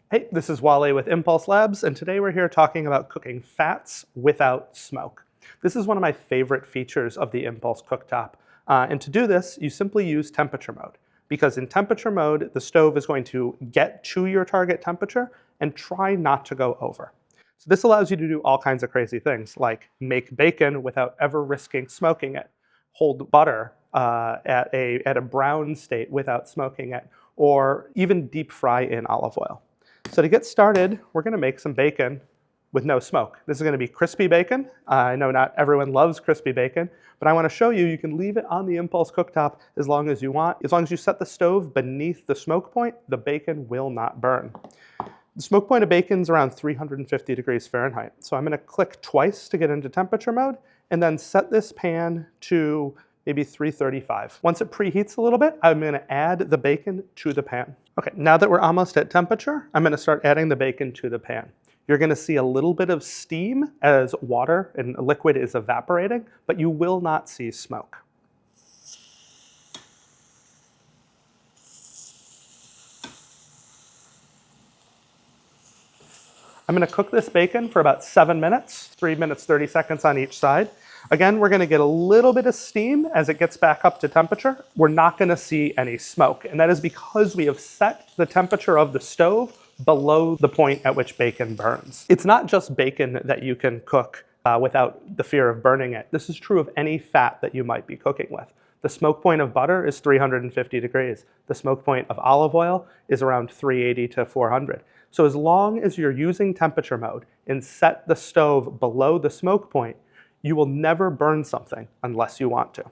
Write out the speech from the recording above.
Hey, this is Wale with Impulse Labs, and today we're here talking about cooking fats without smoke. This is one of my favorite features of the Impulse cooktop. And to do this, you simply use temperature mode. Because in temperature mode, the stove is going to get to your target temperature and try not to go over. So this allows you to do all kinds of crazy things, like make bacon without ever risking smoking it, hold butter at a brown state without smoking it, or even deep fry in olive oil. So to get started, we're going to make some bacon with no smoke. This is going to be crispy bacon. I know not everyone loves crispy bacon, but I want to show you you can leave it on the Impulse cooktop as long as you want. As long as you set the stove beneath the smoke point, the bacon will not burn. The smoke point of bacon is around 350 degrees Fahrenheit. So I'm going to click twice to get into temperature mode and then set this pan to maybe 335. Once it preheats a little bit, I'm going to add the bacon to the pan. Okay, now that we're almost at temperature, I'm going to start adding the bacon to the pan. You're going to see a little bit of steam as water and liquid is evaporating, but you will not see smoke. I'm going to cook this bacon for about 7 minutes, 3 minutes, 30 seconds on each side. Again, we're going to get a little bit of steam as it gets back up to temperature. We're not going to see any smoke, and that is because we have set the temperature of the stove below the point at which bacon burns. It's not just bacon that you can cook without the fear of burning it. This is true of any fat that you might be cooking with. The smoke point of butter is 350 degrees. The smoke point of olive oil is around 380 to 400. So as long as you're using temperature mode and set the stove below the smoke point, you will never burn something unless you want to.